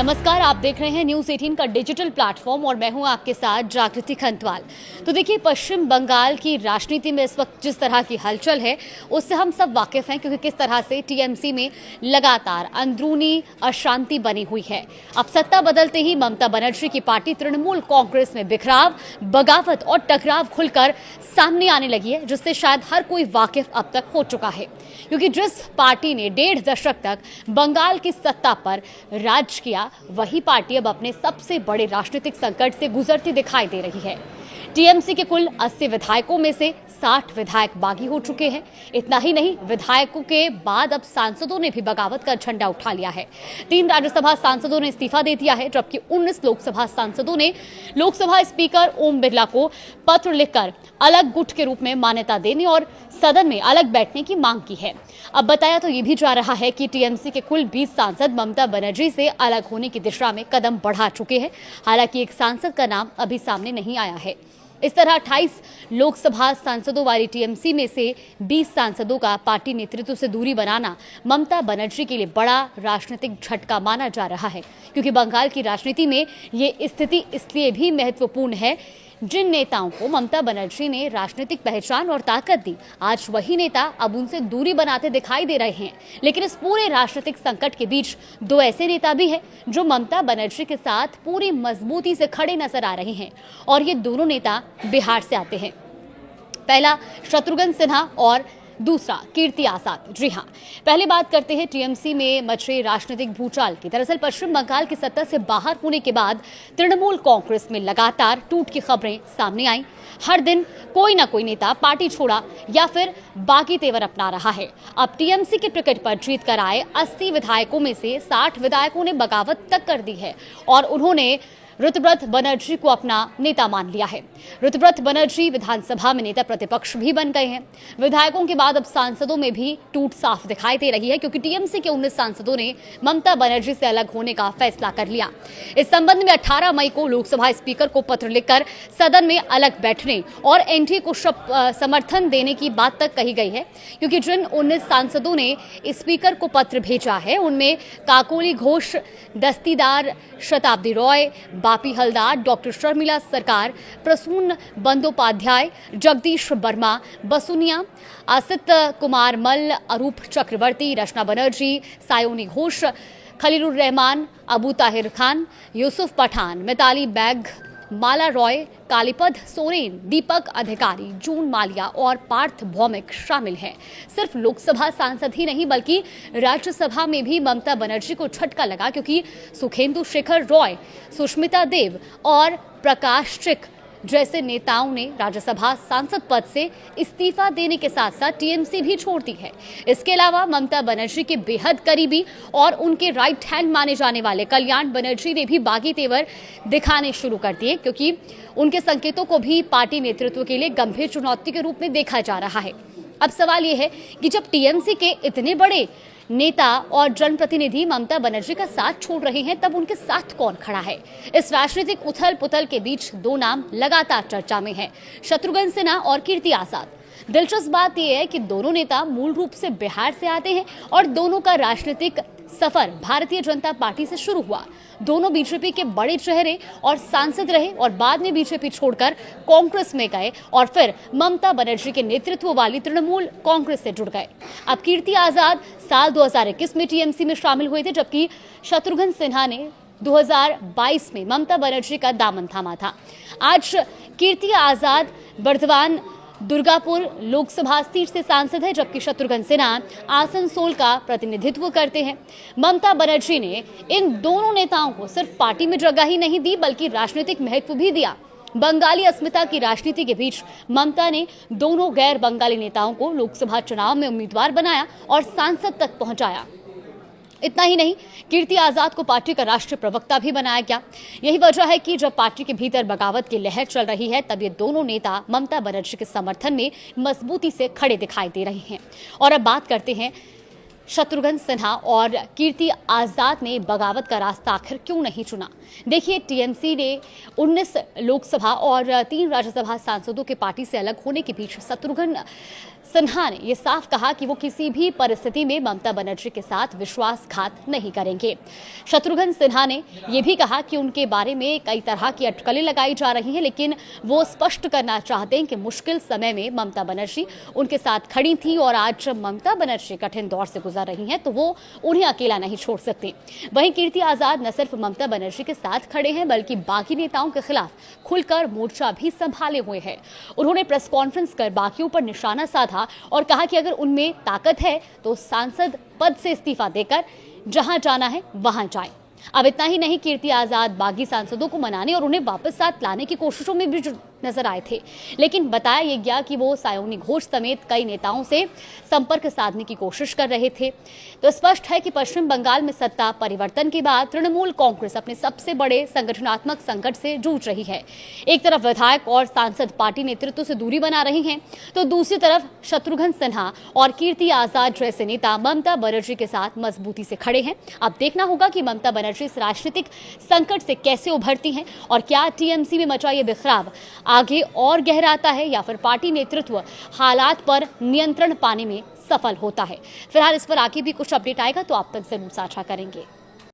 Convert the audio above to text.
नमस्कार, आप देख रहे हैं न्यूज़ 18 का डिजिटल प्लेटफॉर्म और मैं हूं आपके साथ जागृति खंतवाल। तो देखिए, पश्चिम बंगाल की राजनीति में इस वक्त जिस तरह की हलचल है उससे हम सब वाकिफ हैं, क्योंकि किस तरह से टीएमसी में लगातार अंदरूनी अशांति बनी हुई है। अब सत्ता बदलते ही ममता बनर्जी की पार्टी तृणमूल कांग्रेस में बिखराव, बगावत और टकराव खुलकर सामने आने लगी है, जिससे शायद हर कोई वाकिफ अब तक हो चुका है। क्योंकि जिस पार्टी ने 1.5 दशक तक बंगाल की सत्ता पर राज किया, वही पार्टी अब अपने सबसे बड़े राजनीतिक संकट से गुजरती दिखाई दे रही है। टीएमसी के कुल 80 विधायकों में से 60 विधायक बागी हो चुके हैं। इतना ही नहीं, विधायकों के बाद अब सांसदों ने भी बगावत का झंडा उठा लिया है। 3 राज्यसभा सांसदों ने इस्तीफा दे दिया है, जबकि 19 लोकसभा सांसदों ने लोकसभा स्पीकर ओम बिरला को पत्र लिखकर अलग गुट के रूप में मान्यता देने और सदन में अलग बैठने की मांग की है। अब बताया तो ये भी जा रहा है कि टीएमसी के कुल 20 सांसद ममता बनर्जी से अलग होने की दिशा में कदम बढ़ा चुके हैं। हालांकि एक सांसद का नाम अभी सामने नहीं आया है। इस तरह 28 लोकसभा सांसदों वाली टीएमसी में से 20 सांसदों का पार्टी नेतृत्व से दूरी बनाना ममता बनर्जी के लिए बड़ा राजनीतिक झटका माना जा रहा है, क्योंकि बंगाल की राजनीति में ये स्थिति इसलिए भी महत्वपूर्ण है, जिन नेताओं को ममता बनर्जी ने राजनीतिक पहचान और ताकत दी, आज वही नेता अब उनसे दूरी बनाते दिखाई दे रहे हैं। लेकिन इस पूरे राजनीतिक संकट के बीच 2 ऐसे नेता भी हैं जो ममता बनर्जी के साथ पूरी मजबूती से खड़े नजर आ रहे हैं, और ये दोनों नेता बिहार से आते हैं। पहला शत्रुघ्न सिन्हा और दूसरा कीर्ति आजाद। जी हां, पहले बात करते हैं टीएमसी में मचे राजनीतिक भूचाल की। दरअसल पश्चिम बंगाल की सत्ता से बाहर होने के बाद तृणमूल कांग्रेस में लगातार टूट की खबरें सामने आई। हर दिन कोई ना कोई नेता पार्टी छोड़ा या फिर बागी तेवर अपना रहा है। अब टीएमसी के टिकट पर जीत कर आए 80 विधायकों में से 60 विधायकों ने बगावत तक कर दी है और उन्होंने ऋतुव्रत बनर्जी को अपना नेता मान लिया है। ऋतुव्रत बनर्जी विधानसभा में नेता प्रतिपक्ष भी बन गए हैं। विधायकों के बाद अब सांसदों में भी टूट साफ दिखाई दे रही है, क्योंकि टीएमसी के 19 सांसदों ने ममता बनर्जी से अलग होने का फैसला कर लिया। इस संबंध में 18 मई को लोकसभा स्पीकर को पत्र लिखकर सदन में अलग बैठने और एनडीए को समर्थन देने की बात तक कही गई है, क्योंकि जिन 19 सांसदों ने स्पीकर को पत्र भेजा है उनमें काकोली घोष, दस्तीदार शताब्दी रॉय, बापी हलदार, डॉक्टर शर्मिला सरकार, प्रसून बंदोपाध्याय, जगदीश वर्मा, बसुनिया, आसित कुमार मल्ल, अरूप चक्रवर्ती, रचना बनर्जी, सायोनी घोष, खलीलुर रहमान, अबू ताहिर खान, यूसुफ पठान, मिताली बैग, माला रॉय, कालीपद सोरेन, दीपक अधिकारी, जून मालिया और पार्थ भौमिक शामिल हैं। सिर्फ लोकसभा सांसद ही नहीं बल्कि राज्यसभा में भी ममता बनर्जी को झटका लगा, क्योंकि सुखेंदु शेखर रॉय, सुष्मिता देव और प्रकाश चिक जैसे नेताओं ने राज्यसभा सांसद पद से इस्तीफा देने के साथ साथ टीएमसी भी छोड़ दी है। इसके अलावा ममता बनर्जी के बेहद करीबी और उनके राइट हैंड माने जाने वाले कल्याण बनर्जी ने भी बागी तेवर दिखाने शुरू कर दिए, क्योंकि उनके संकेतों को भी पार्टी नेतृत्व के लिए गंभीर चुनौती के रूप में देखा जा रहा है। अब सवाल यह है कि जब टीएमसी के इतने बड़े नेता और जनप्रतिनिधि ममता बनर्जी का साथ छोड़ रहे हैं, तब उनके साथ कौन खड़ा है? इस राजनीतिक उथल पुथल के बीच 2 नाम लगातार चर्चा में हैं, शत्रुघ्न सिन्हा और कीर्ति आजाद। दिलचस्प बात यह है कि दोनों नेता मूल रूप से बिहार से आते हैं और दोनों का राजनीतिक सफर भारतीय जनता पार्टी से शुरू हुआ। दोनों बीजेपी के बड़े चेहरे और सांसद रहे और बाद में बीजेपी छोड़कर कांग्रेस में गए और फिर ममता बनर्जी के नेतृत्व वाली तृणमूल कांग्रेस से जुड़ गए। अब कीर्ति आजाद साल 2021 में टीएमसी में शामिल हुए थे, जबकि शत्रुघ्न सिन्हा ने 2022 में ममता बनर्जी का दामन थामा था। आज कीर्ति आजाद बर्दवान दुर्गापुर लोकसभा सीट से सांसद है, जबकि शत्रुघ्न सिन्हा आसनसोल का प्रतिनिधित्व करते हैं। ममता बनर्जी ने इन दोनों नेताओं को सिर्फ पार्टी में जगह ही नहीं दी बल्कि राजनीतिक महत्व भी दिया। बंगाली अस्मिता की राजनीति के बीच ममता ने दोनों गैर बंगाली नेताओं को लोकसभा चुनाव में उम्मीदवार बनाया और सांसद तक पहुंचाया। इतना ही नहीं, कीर्ति आजाद को पार्टी का राष्ट्रीय प्रवक्ता भी बनाया गया। यही वजह है कि जब पार्टी के भीतर बगावत की लहर चल रही है, तब ये दोनों नेता ममता बनर्जी के समर्थन में मजबूती से खड़े दिखाई दे रहे हैं। और अब बात करते हैं शत्रुघ्न सिन्हा और कीर्ति आजाद ने बगावत का रास्ता आखिर क्यों नहीं चुना? देखिए, टीएमसी ने 19 लोकसभा और 3 राज्यसभा सांसदों के पार्टी से अलग होने के बीच शत्रुघ्न सिन्हा ने यह साफ कहा कि वो किसी भी परिस्थिति में ममता बनर्जी के साथ विश्वासघात नहीं करेंगे। शत्रुघ्न सिन्हा ने यह भी कहा कि उनके बारे में कई तरह की अटकलें लगाई जा रही हैं, लेकिन वो स्पष्ट करना चाहते हैं कि मुश्किल समय में ममता बनर्जी उनके साथ खड़ी थी और आज ममता बनर्जी कठिन दौर से गुजर रही हैं तो वो उन्हें अकेला नहीं छोड़ सकते। वहीं कीर्ति आजाद न सिर्फ ममता बनर्जी के साथ खड़े हैं बल्कि बाकी नेताओं के खिलाफ खुलकर मोर्चा भी संभाले हुए हैं। उन्होंने प्रेस कॉन्फ्रेंस कर बाकियों पर निशाना साधा और कहा कि अगर उनमें ताकत है तो सांसद पद से इस्तीफा देकर जहां जाना है वहां जाएं। अब इतना ही नहीं, कीर्ति आजाद बागी सांसदों को मनाने और उन्हें वापस साथ लाने की कोशिशों में भी नजर आए थे, लेकिन बताया यह गया कि वो सायोनी घोष समेत कई नेताओं से संपर्क साधने की कोशिश कर रहे थे। तो स्पष्ट है कि पश्चिम बंगाल में सत्ता परिवर्तन के बाद तृणमूल कांग्रेस अपने सबसे बड़े संगठनात्मक संकट से जूझ रही है। एक तरफ विधायक और सांसद पार्टी नेतृत्व से दूरी बना रहे हैं, तो दूसरी तरफ शत्रुघ्न सिन्हा और कीर्ति आजाद जैसे नेता ममता बनर्जी के साथ मजबूती से खड़े हैं। अब देखना होगा कि ममता बनर्जी इस राजनीतिक संकट से कैसे उभरती हैं और क्या टीएमसी में मचा ये बिखराव आगे और गहराता है या फिर पार्टी नेतृत्व हालात पर नियंत्रण पाने में सफल होता है। फिलहाल इस पर आगे भी कुछ अपडेट आएगा तो आप तक जरूर साझा करेंगे।